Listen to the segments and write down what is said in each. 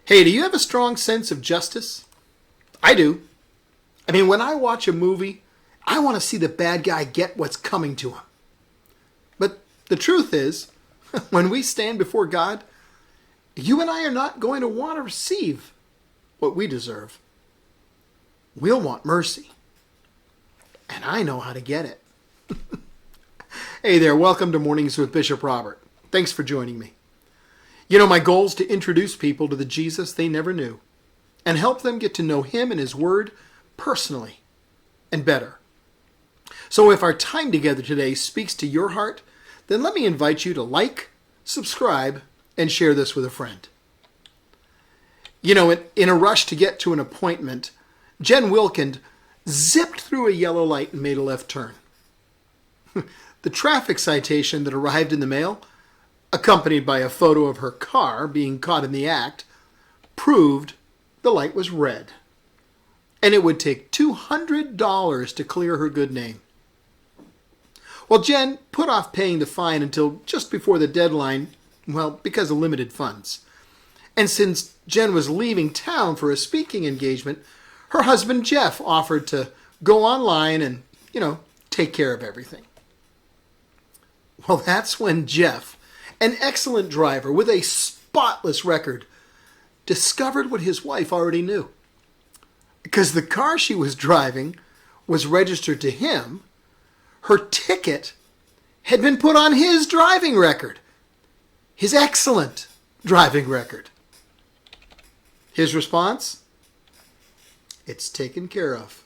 Hey, do you have a strong sense of justice? I do. I mean, when I watch a movie, I want to see the bad guy get what's coming to him. But the truth is, when we stand before God, you and I are not going to want to receive what we deserve. We'll want mercy. And I know how to get it. Hey there, welcome to Mornings with Bishop Robert. Thanks for joining me. You know, my goal is to introduce people to the Jesus they never knew and help them get to know him and his word personally and better. So if our time together today speaks to your heart, then let me invite you to like, subscribe, and share this with a friend. You know, in a rush to get to an appointment, Jen Wilkind zipped through a yellow light and made a left turn. The traffic citation that arrived in the mail, accompanied by a photo of her car being caught in the act, proved the light was red. And it would take $200 to clear her good name. Well, Jen put off paying the fine until just before the deadline, well, because of limited funds. And since Jen was leaving town for a speaking engagement, her husband Jeff offered to go online and, take care of everything. Well, that's when Jeff, an excellent driver with a spotless record, discovered what his wife already knew. Because the car she was driving was registered to him, her ticket had been put on his driving record. His excellent driving record. His response? It's taken care of.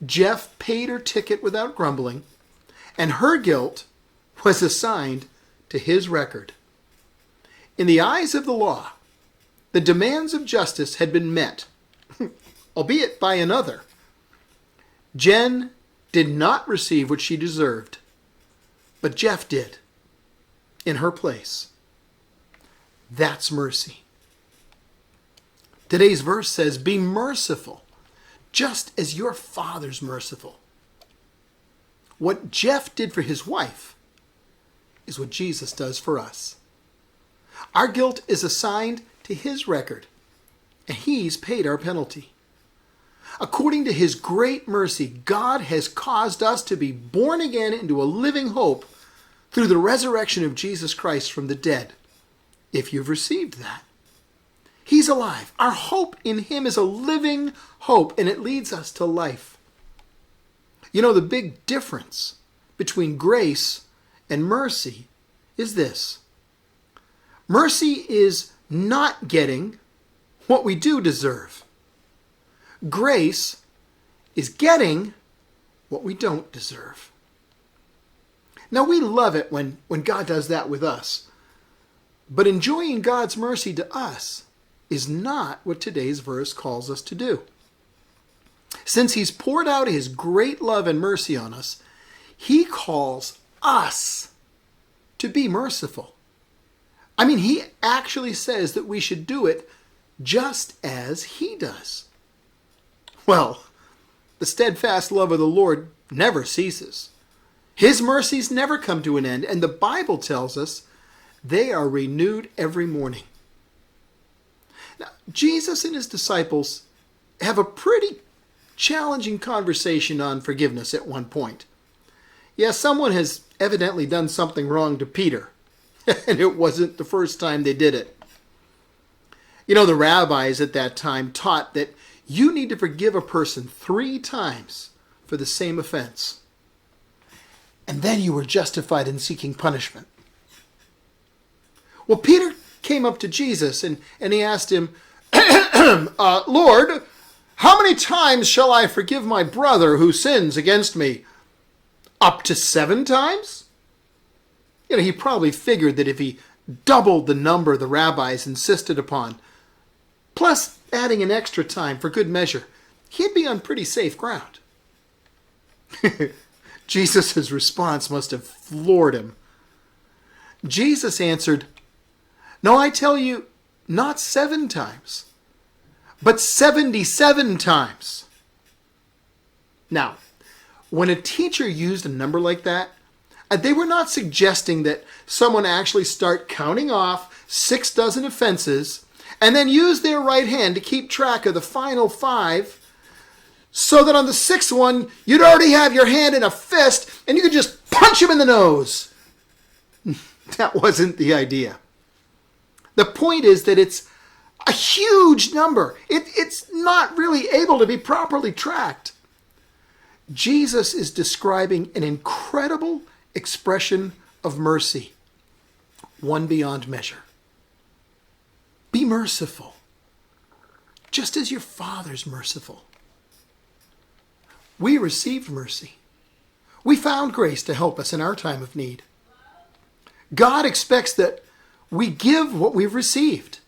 Jeff paid her ticket without grumbling, and her guilt was assigned to his record. In the eyes of the law, the demands of justice had been met, albeit by another. Jen did not receive what she deserved, but Jeff did, in her place. That's mercy. Today's verse says, be merciful, just as your Father's merciful. What Jeff did for his wife is what Jesus does for us. Our guilt is assigned to his record, and he's paid our penalty. According to his great mercy, God has caused us to be born again into a living hope through the resurrection of Jesus Christ from the dead, if you've received that. He's alive. Our hope in him is a living hope, and it leads us to life. You know, the big difference between grace and mercy is this. Mercy is not getting what we do deserve. Grace is getting what we don't deserve. Now, we love it when God does that with us. But enjoying God's mercy to us is not what today's verse calls us to do. Since he's poured out his great love and mercy on us, he calls us to be merciful. I mean, he actually says that we should do it just as he does. Well, the steadfast love of the Lord never ceases. His mercies never come to an end, and the Bible tells us they are renewed every morning. Now, Jesus and his disciples have a pretty challenging conversation on forgiveness at one point. Yes, someone has evidently done something wrong to Peter, and it wasn't the first time they did it. You know, the rabbis at that time taught that you need to forgive a person 3 times for the same offense. And then you were justified in seeking punishment. Well, Peter came up to Jesus and he asked him, Lord, how many times shall I forgive my brother who sins against me? Up to 7 times? You know, he probably figured that if he doubled the number the rabbis insisted upon, plus adding an extra time for good measure, he'd be on pretty safe ground. Jesus' response must have floored him. Jesus answered, no, I tell you, not 7 times, but 77 times. Now, when a teacher used a number like that, they were not suggesting that someone actually start counting off 6 dozen offenses and then use their right hand to keep track of the final 5, so that on the 6th one, you'd already have your hand in a fist and you could just punch him in the nose. That wasn't the idea. The point is that it's a huge number. It's not really able to be properly tracked. Jesus is describing an incredible expression of mercy, one beyond measure. Be merciful, just as your Father's merciful. We received mercy. We found grace to help us in our time of need. God expects that we give what we've received.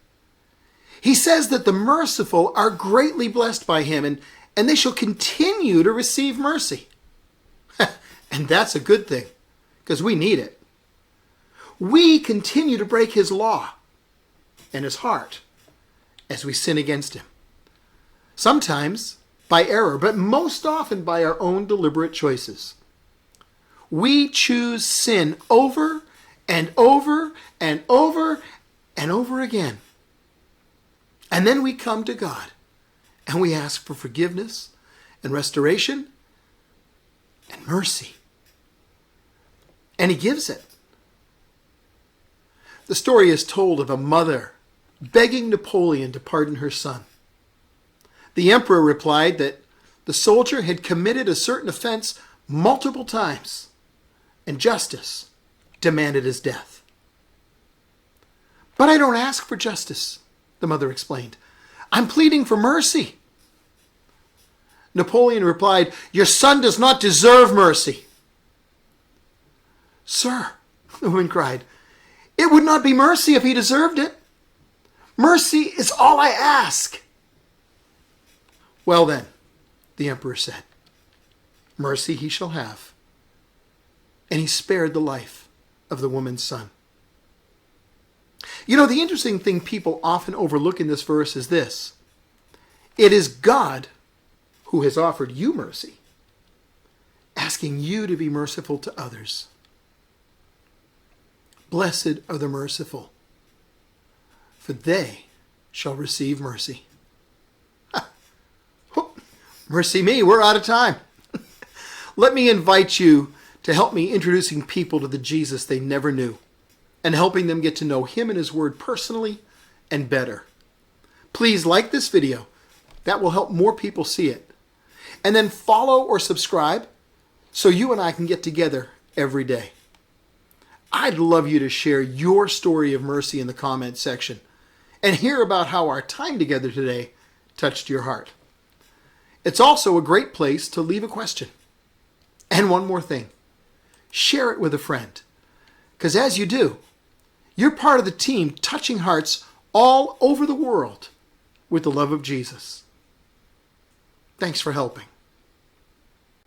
He says that the merciful are greatly blessed by him, and they shall continue to receive mercy. And that's a good thing, because we need it. We continue to break his law and his heart as we sin against him. Sometimes by error, but most often by our own deliberate choices. We choose sin over and over and over and over again. And then we come to God and we ask for forgiveness and restoration and mercy. And he gives it. The story is told of a mother begging Napoleon to pardon her son. The emperor replied that the soldier had committed a certain offense multiple times, and justice demanded his death. But I don't ask for justice, the mother explained. I'm pleading for mercy. Napoleon replied, your son does not deserve mercy. Sir, the woman cried, it would not be mercy if he deserved it. Mercy is all I ask. Well then, the emperor said, mercy he shall have. And he spared the life of the woman's son. You know, the interesting thing people often overlook in this verse is this. It is God who has offered you mercy, asking you to be merciful to others. Blessed are the merciful, for they shall receive mercy. Mercy me, we're out of time. Let me invite you to help me introducing people to the Jesus they never knew and helping them get to know him and his word personally and better. Please like this video. That will help more people see it. And then follow or subscribe so you and I can get together every day. I'd love you to share your story of mercy in the comments section and hear about how our time together today touched your heart. It's also a great place to leave a question. And one more thing, share it with a friend. Because as you do, you're part of the team touching hearts all over the world with the love of Jesus. Thanks for helping.